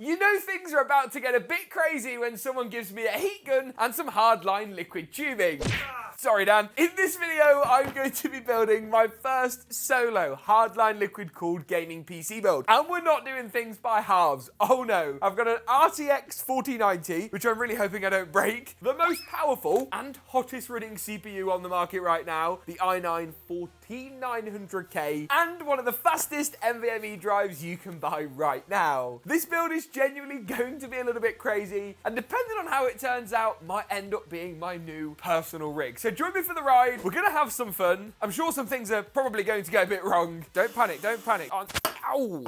You know things are about to get a bit crazy when someone gives me a heat gun and some hardline liquid tubing. Sorry, Dan. In this video, I'm going to be building my first solo hardline liquid-cooled gaming PC build. And we're not doing things by halves. Oh no. I've got an RTX 4090, which I'm really hoping I don't break. The most powerful and hottest running CPU on the market right now, the i9 14900K, and one of the fastest NVMe drives you can buy right now. This build is genuinely going to be a little bit crazy, and depending on how it turns out, might end up being my new personal rig. So join me for the ride. We're gonna have some fun. I'm sure some things are probably going to go a bit wrong. Don't panic, don't panic. Ow!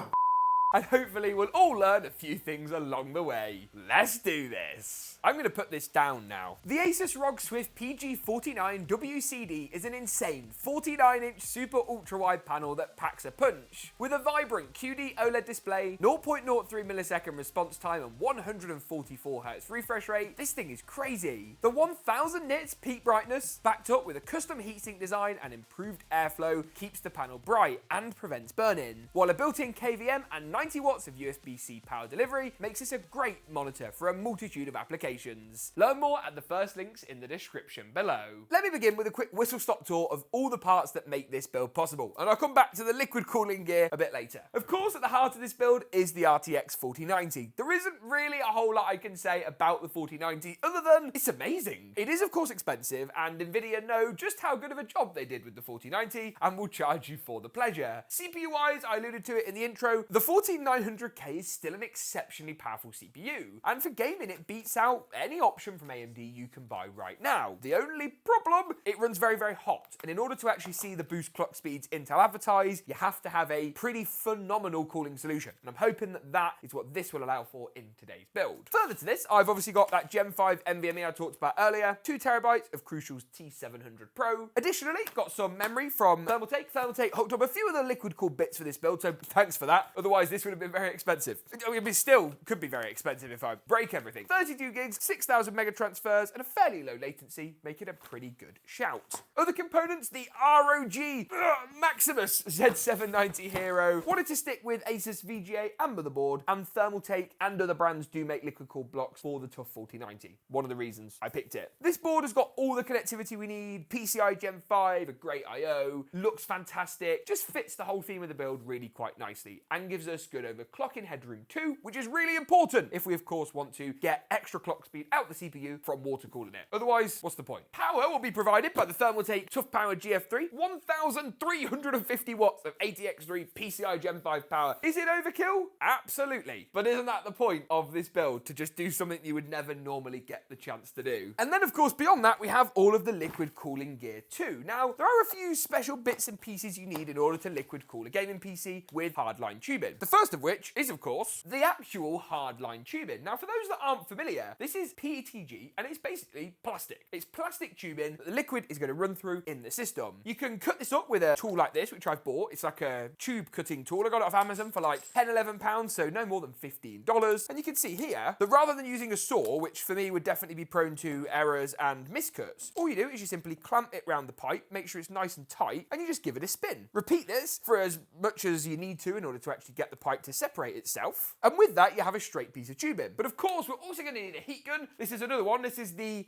And hopefully we'll all learn a few things along the way. Let's do this. I'm going to put this down now. The Asus ROG Swift PG49 WCD is an insane 49-inch super ultra-wide panel that packs a punch. With a vibrant QD OLED display, 0.03 millisecond response time and 144 Hz refresh rate, this thing is crazy. The 1000 nits peak brightness, backed up with a custom heatsink design and improved airflow, keeps the panel bright and prevents burn-in, while a built-in KVM and 90 watts of USB-C power delivery makes this a great monitor for a multitude of applications. Learn more at the first links in the description below. Let me begin with a quick whistle-stop tour of all the parts that make this build possible, and I'll come back to the liquid cooling gear a bit later. Of course, at the heart of this build is the RTX 4090. There isn't really a whole lot I can say about the 4090 other than it's amazing. It is of course expensive, and Nvidia know just how good of a job they did with the 4090 and will charge you for the pleasure. CPU-wise, I alluded to it in the intro, the 14900K is still an exceptionally powerful CPU, and for gaming it beats out any option from AMD you can buy right now. The only problem, it runs very, very hot, and in order to actually see the boost clock speeds Intel advertise, you have to have a pretty phenomenal cooling solution, and I'm hoping that that is what this will allow for in today's build. Further to this, I've obviously got that Gen 5 NVMe I talked about earlier, 2 TB of Crucial's T700 Pro. Additionally, got some memory from Thermaltake. Thermaltake hooked up a few of the liquid cooled bits for this build, so thanks for that. Otherwise, this would have been very expensive. I mean, it still could be very expensive if I break everything. 32 gigs, 6,000 mega transfers, and a fairly low latency make it a pretty good shout. Other components, the ROG Maximus Z790 Hero. Wanted to stick with Asus VGA and Motherboard, and Thermaltake and other brands do make liquid cooled blocks for the TUF 4090. One of the reasons I picked it. This board has got all the connectivity we need, PCI Gen 5, a great I/O, looks fantastic, just fits the whole theme of the build really quite nicely, and gives us good overclocking headroom too, which is really important if we of course want to get extra clock speed out the CPU from water cooling it. Otherwise, what's the point? Power will be provided by the Thermaltake Tough Power GF3, 1,350 watts of ATX3 PCI Gen 5 power. Is it overkill? Absolutely. But isn't that the point of this build, to just do something you would never normally get the chance to do? And then of course, beyond that, we have all of the liquid cooling gear too. Now, there are a few special bits and pieces you need in order to liquid cool a gaming PC with hardline tubing. The first of which is, of course, the actual hardline tubing. Now, for those that aren't familiar, this is PETG, and it's basically plastic. It's plastic tubing that the liquid is going to run through in the system. You can cut this up with a tool like this, which I've bought. It's like a tube cutting tool. I got it off Amazon for like £10, £11, so no more than $15. And you can see here that rather than using a saw, which for me would definitely be prone to errors and miscuts, all you do is you simply clamp it around the pipe, make sure it's nice and tight, and you just give it a spin. Repeat this for as much as you need to in order to actually get the pipe to separate itself. And with that, you have a straight piece of tubing. But of course, we're also going to need a heat gun. This is another one. This is the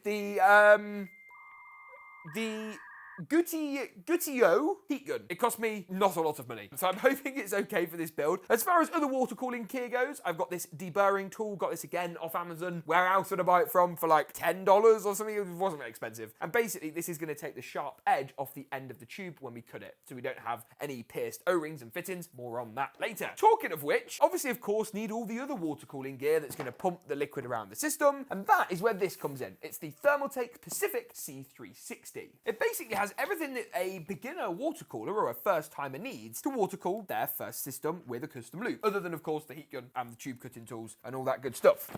Gutio heat gun. It cost me not a lot of money, so I'm hoping it's okay for this build. As far as other water cooling gear goes, I've got this deburring tool, got this again off Amazon. Where else would I buy it from? For like $10 or something? It wasn't that expensive. And basically, this is going to take the sharp edge off the end of the tube when we cut it, so we don't have any pierced O-rings and fittings. More on that later. Talking of which, obviously, of course, need all the other water cooling gear that's going to pump the liquid around the system, and that is where this comes in. It's the Thermaltake Pacific C360. It basically has everything that a beginner water cooler or a first timer needs to water cool their first system with a custom loop, other than of course the heat gun and the tube cutting tools and all that good stuff.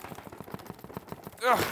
Ugh.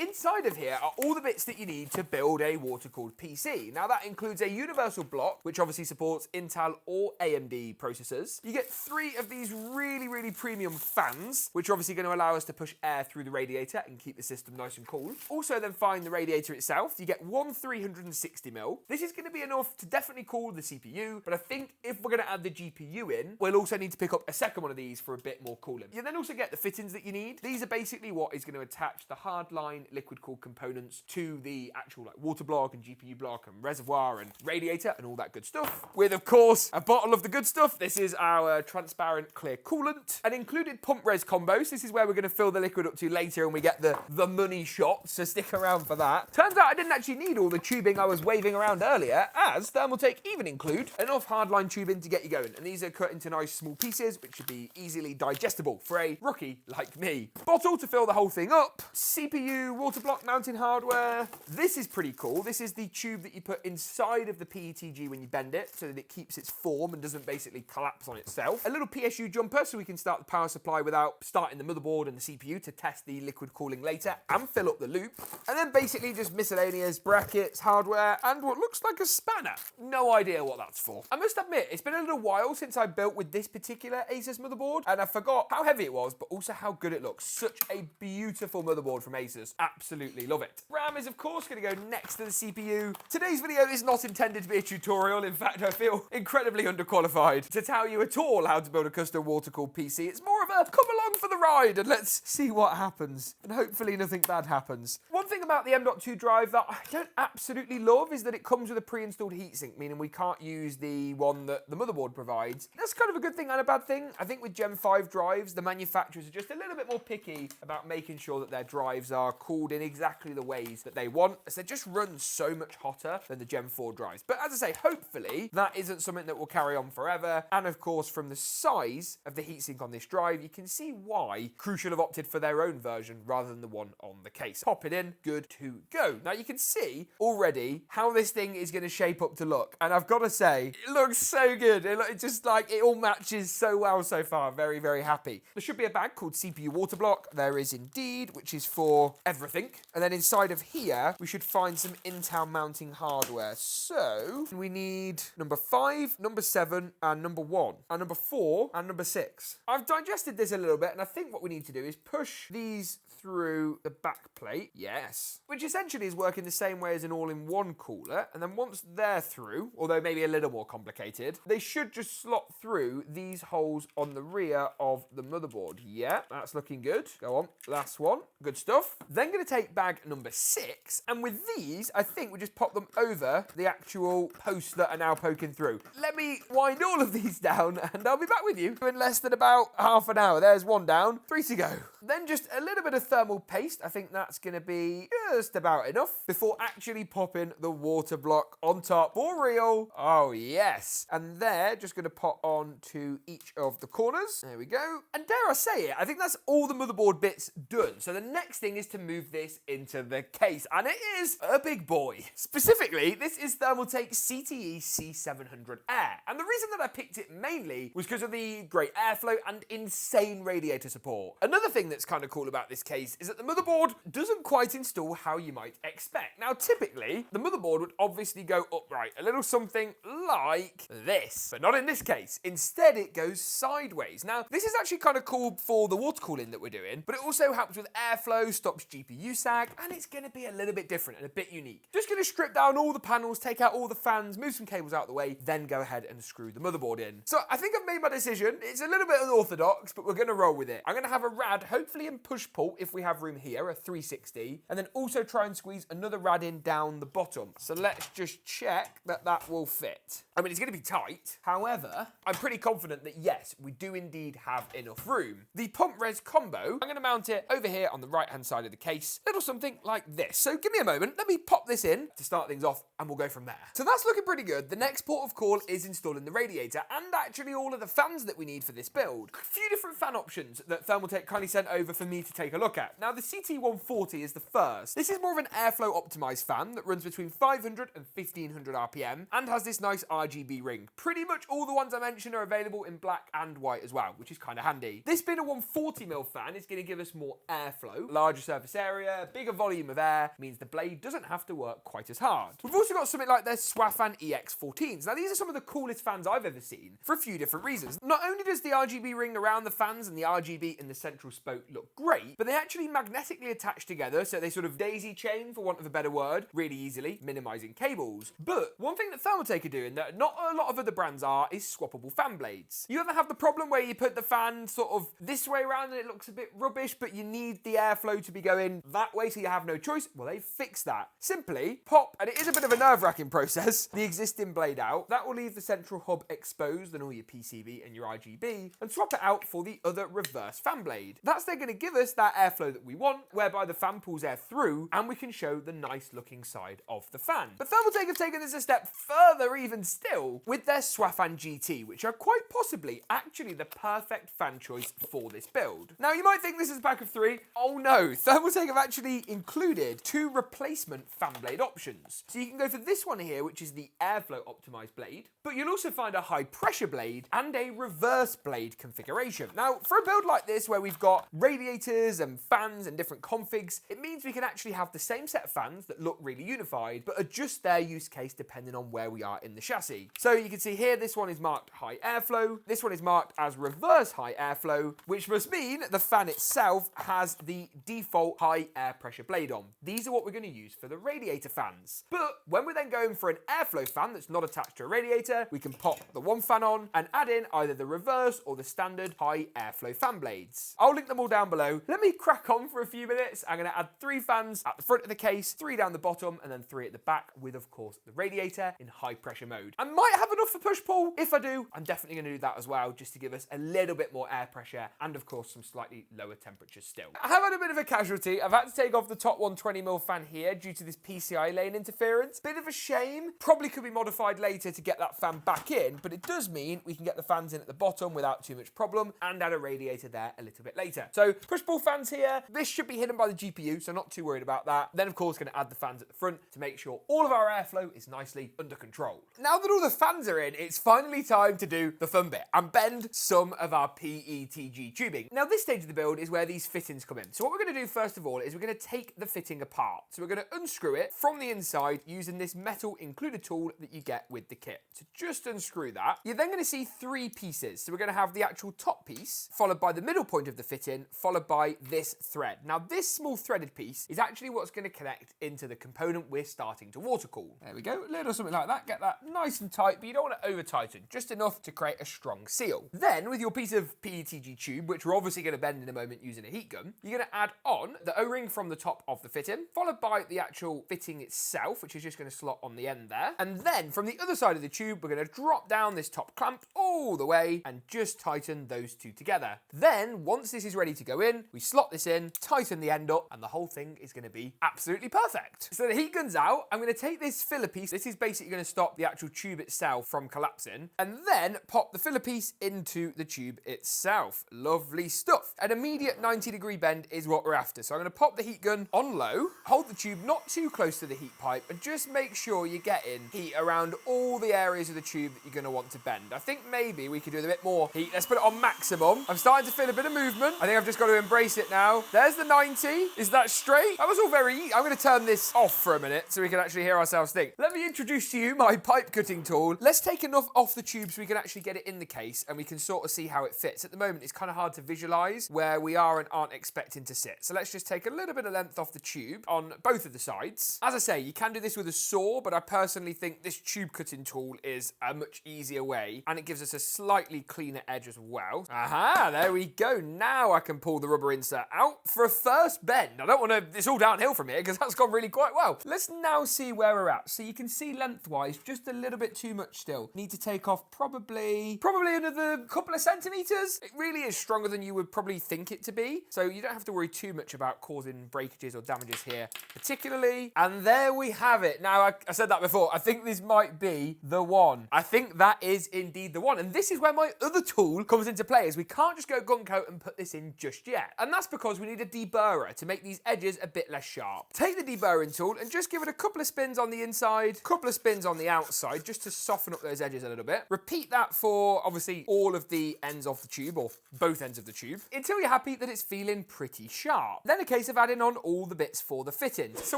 inside of here are all the bits that you need to build a water-cooled PC. Now that includes a universal block, which obviously supports Intel or AMD processors. You get 3 of these really premium fans, which are obviously going to allow us to push air through the radiator and keep the system nice and cool. Also then find the radiator itself. You get one 360mm. This is going to be enough to definitely cool the CPU, but I think if we're going to add the GPU in, we'll also need to pick up a second one of these for a bit more cooling. You then also get the fittings that you need. These are basically what is going to attach the hardline liquid cooled components to the actual water block and GPU block and reservoir and radiator and all that good stuff. With, of course, a bottle of the good stuff. This is our transparent clear coolant. An included pump res combos. This is where we're going to fill the liquid up to later and we get the money shot, so stick around for that. Turns out I didn't actually need all the tubing I was waving around earlier, as Thermaltake even include enough hardline tubing to get you going. And these are cut into nice small pieces, which should be easily digestible for a rookie like me. Bottle to fill the whole thing up. CPU, water block mounting hardware. This is pretty cool. This is the tube that you put inside of the PETG when you bend it, so that it keeps its form and doesn't basically collapse on itself. A little PSU jumper, so we can start the power supply without starting the motherboard and the CPU to test the liquid cooling later and fill up the loop. And then basically just miscellaneous brackets, hardware, and what looks like a spanner. No idea what that's for. I must admit, it's been a little while since I built with this particular Asus motherboard, and I forgot how heavy it was, but also how good it looks. Such a beautiful motherboard from Asus. Absolutely love it. RAM is, of course, going to go next to the CPU. Today's video is not intended to be a tutorial. In fact, I feel incredibly underqualified to tell you at all how to build a custom water-cooled PC. It's more of a come along for the ride and let's see what happens. And hopefully nothing bad happens. One thing about the M.2 drive that I don't absolutely love is that it comes with a pre-installed heatsink, meaning we can't use the one that the motherboard provides. That's kind of a good thing and a bad thing. I think with Gen 5 drives, the manufacturers are just a little bit more picky about making sure that their drives are cooled in exactly the ways that they want, as they just run so much hotter than the Gen 4 drives. But as I say, hopefully that isn't something that will carry on forever. And of course, from the size of the heatsink on this drive, you can see why Crucial have opted for their own version rather than the one on the case. Pop it in, good to go. Now you can see already how this thing is going to shape up to look. And I've got to say, it looks so good. It's just like, it all matches so well so far. Very happy. There should be a bag called CPU Water Block. There is indeed, which is for everything. And then inside of here, we should find some Intel mounting hardware. So we need number 5, number 7, and number 1, and number 4, and number 6. I've digested this a little bit, and I think what we need to do is push these through the back plate. Yes. Which essentially is working the same way as an all-in-one cooler. And then once they're through, although maybe a little more complicated, they should just slot through these holes on the rear of the motherboard. Yeah, that's looking good. Go on, last one. Good stuff. Then going to take bag number 6, and with these, I think we just pop them over the actual posts that are now poking through. Let me wind all of these down, and I'll be back with you in less than about half an hour. There's one down, 3 to go. Then just a little bit of thermal paste. I think that's going to be just about enough before actually popping the water block on top. For real. Oh, yes. And they're just going to pop on to each of the corners. There we go. And dare I say it, I think that's all the motherboard bits done. So the next thing is to move this into the case. And it is a big boy. Specifically, this is Thermaltake CTE C700 Air. And the reason that I picked it mainly was because of the great airflow and insane radiator support. Another thing that's kind of cool about this case is that the motherboard doesn't quite install how you might expect. Now, typically, the motherboard would obviously go upright, a little something like this, but not in this case. Instead, it goes sideways. Now, this is actually kind of cool for the water cooling that we're doing, but it also helps with airflow, stops GPU sag, and it's going to be a little bit different and a bit unique. Just going to strip down all the panels, take out all the fans, move some cables out of the way, then go ahead and screw the motherboard in. So I think I've made my decision. It's a little bit unorthodox, but we're going to roll with it. I'm going to have a rad, hopefully in push-pull, if we have room here, a 360, and then also try and squeeze another rad in down the bottom. So let's just check that that will fit. I mean, it's going to be tight. However, I'm pretty confident that yes, we do indeed have enough room. The pump res combo, I'm going to mount it over here on the right-hand side of the case. Little something like this. So give me a moment. Let me pop this in to start things off, and we'll go from there. So that's looking pretty good. The next port of call is installing the radiator and actually all of the fans that we need for this build. A few different fan options that Thermaltake kindly sent over for me to take a look at. Now, the CT140 is the first. This is more of an airflow optimized fan that runs between 500 and 1500 RPM and has this nice RGB ring. Pretty much all the ones I mentioned are available in black and white as well, which is kind of handy. This being a 140mm fan is going to give us more airflow, larger surface area, area, bigger volume of air, means the blade doesn't have to work quite as hard. We've also got something like their Swafan EX14s. Now these are some of the coolest fans I've ever seen for a few different reasons. Not only does the RGB ring around the fans and the RGB in the central spoke look great, but they actually magnetically attach together, so they sort of daisy chain, for want of a better word, really easily, minimizing cables. But one thing that Thermaltake are doing that not a lot of other brands are is swappable fan blades. You ever have the problem where you put the fan sort of this way around and it looks a bit rubbish, but you need the airflow to be going that way so you have no choice? Well, they've fixed that. Simply pop, and it is a bit of a nerve-wracking process, the existing blade out. That will leave the central hub exposed and all your PCB and your RGB, and swap it out for the other reverse fan blade. That's then going to give us that airflow that we want, whereby the fan pulls air through and we can show the nice looking side of the fan. But Thermaltake have taken this a step further even still with their Swafan GT, which are quite possibly actually the perfect fan choice for this build. Now you might think this is a pack of 3. Oh no, Thermaltake have actually included 2 replacement fan blade options. So you can go for this one here, which is the airflow optimized blade, but you'll also find a high pressure blade and a reverse blade configuration. Now for a build like this where we've got radiators and fans and different configs, it means we can actually have the same set of fans that look really unified, but adjust their use case depending on where we are in the chassis. So you can see here, this one is marked high airflow, this one is marked as reverse high airflow, which must mean the fan itself has the default high air pressure blade on. These are what we're going to use for the radiator fans. But when we're then going for an airflow fan that's not attached to a radiator, we can pop the one fan on and add in either the reverse or the standard high airflow fan blades. I'll link them all down below. Let me crack on for a few minutes. I'm going to add 3 fans at the front of the case, 3 down the bottom, and then 3 at the back with, of course, the radiator in high pressure mode. I might have enough for push-pull. If I do, I'm definitely going to do that as well, just to give us a little bit more air pressure and, of course, some slightly lower temperatures still. I have had a bit of a casualty. I've had to take off the top 120mm fan here due to this PCI lane interference. Bit of a shame. Probably could be modified later to get that fan back in, but it does mean we can get the fans in at the bottom without too much problem and add a radiator there a little bit later. So push-pull fans here. This should be hidden by the GPU, so not too worried about that. Then, of course, going to add the fans at the front to make sure all of our airflow is nicely under control. Now that all the fans are in, it's finally time to do the fun bit and bend some of our PETG tubing. Now this stage of the build is where these fittings come in. So what we're going to do first of all is we're going to take the fitting apart. So we're going to unscrew it from the inside using this metal included tool that you get with the kit. So just unscrew that. You're then going to see 3 pieces. So we're going to have the actual top piece, followed by the middle point of the fitting, followed by this thread. Now this small threaded piece is actually what's going to connect into the component we're starting to water cool. There we go, a little something like that. Get that nice and tight, but you don't want to over tighten, just enough to create a strong seal. Then with your piece of PETG tube, which we're obviously going to bend in a moment using a heat gun, you're going to add on the O-ring from the top of the fitting, followed by the actual fitting itself, which is just going to slot on the end there. And then from the other side of the tube, we're going to drop down this top clamp all the way and just tighten those 2 together. Then once this is ready to go in, we slot this in, tighten the end up, and the whole thing is going to be absolutely perfect. So the heat gun's out. I'm going to take this filler piece. This is basically going to stop the actual tube itself from collapsing, and then pop the filler piece into the tube itself. Lovely stuff. An immediate 90-degree bend is what we're after. So I'm going to pop the heat gun on low, hold the tube not too close to the heat pipe, and just make sure you're getting heat around all the areas of the tube that you're going to want to bend. I think maybe we could do a bit more heat. Let's put it on maximum. I'm starting to feel a bit of movement. I think I've just got to embrace it now. There's the 90. Is that straight? That was all very easy. I'm going to turn this off for a minute so we can actually hear ourselves think. Let me introduce to you my pipe cutting tool. Let's take enough off the tube so we can actually get it in the case and we can sort of see how it fits. At the moment, it's kind of hard to visualize where we are and aren't expecting to sit. So let's just take a little bit of length off the tube on both of the sides. As I say, you can do this with a saw, but I personally think this tube cutting tool is a much easier way and it gives us a slightly cleaner edge as well. Aha, there we go. Now I can pull the rubber insert out for a first bend. I don't want to, it's all downhill from here because that's gone really quite well. Let's now see where we're at. So you can see lengthwise, just a little bit too much still. Need to take off probably another couple of centimeters. It really is stronger than you would probably think it to be. So you don't have to worry too much about causing breakages or damages here particularly. And there we have it. Now, I said that before. I think this might be the one. I think that is indeed the one. And this is where my other tool comes into play, is we can't just go gun coat and put this in just yet. And that's because we need a deburrer to make these edges a bit less sharp. Take the deburring tool and just give it a couple of spins on the inside, couple of spins on the outside, just to soften up those edges a little bit. Repeat that for obviously all of the ends of the tube, or both ends of the tube, until you're happy that it's feeling pretty sharp. Then case of adding on all the bits for the fittings. So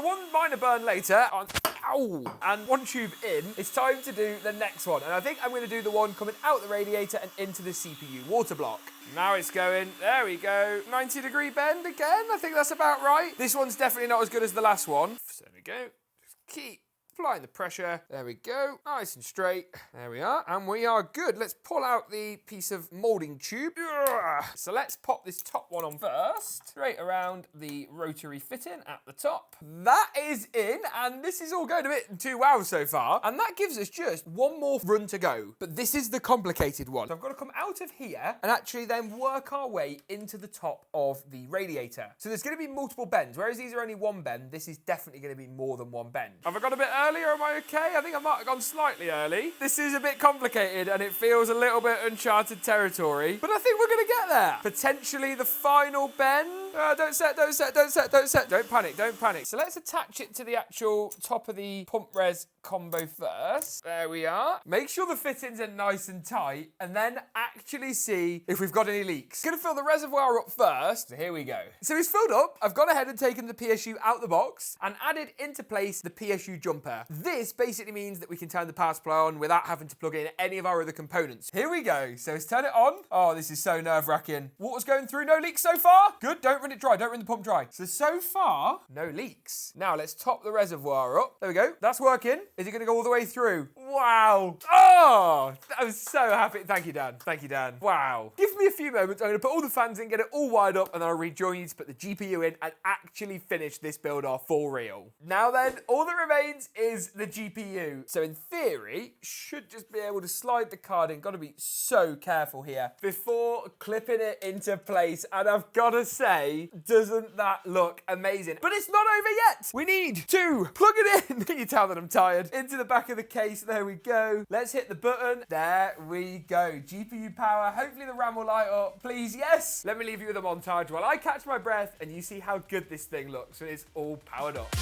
one minor burn later, and one tube in, it's time to do the next one. And I think I'm going to do the one coming out the radiator and into the CPU water block. Now it's going, there we go, 90-degree bend again. I think that's about right. This one's definitely not as good as the last one. So there we go, just keep applying the pressure. There we go, nice and straight. There we are, and we are good. Let's pull out the piece of molding tube. So let's pop this top one on first, straight around the rotary fitting at the top. That is in, and this is all going a bit too wow so far. And that gives us just one more run to go. But this is the complicated one. So I've got to come out of here and actually then work our way into the top of the radiator. So there's going to be multiple bends, whereas these are only one bend. This is definitely going to be more than one bend. Have I got a bit earlier? Am I okay? I think I might have gone slightly early. This is a bit complicated and it feels a little bit uncharted territory, but I think we're going to get there. Potentially the final bend. Don't set. Don't panic. So let's attach it to the actual top of the pump res combo first. There we are. Make sure the fittings are nice and tight and then actually see if we've got any leaks. Gonna fill the reservoir up first. So here we go. So it's filled up. I've gone ahead and taken the PSU out the box and added into place the PSU jumper. This basically means that we can turn the power supply on without having to plug in any of our other components. Here we go. So let's turn it on. Oh, this is so nerve-wracking. Water's going through, no leaks so far. Good, don't run it dry, don't run the pump dry. So far, no leaks. Now let's top the reservoir up. There we go, that's working. Is it gonna go all the way through? Wow. Oh, I'm so happy. Thank you, Dan. Thank you, Dan. Wow. Give me a few moments. I'm gonna put all the fans in, get it all wired up, and then I'll rejoin you to put the GPU in and actually finish this build off for real. Now then, all that remains is the GPU. So in theory, should just be able to slide the card in. Gotta be so careful here before clipping it into place. And I've gotta say, doesn't that look amazing? But it's not over yet. We need to plug it in. Can you tell that I'm tired? Into the back of the case. There we go. Let's hit the button. There we go. GPU power. Hopefully the RAM will light up. Please, yes. Let me leave you with a montage while I catch my breath and you see how good this thing looks when it's all powered up.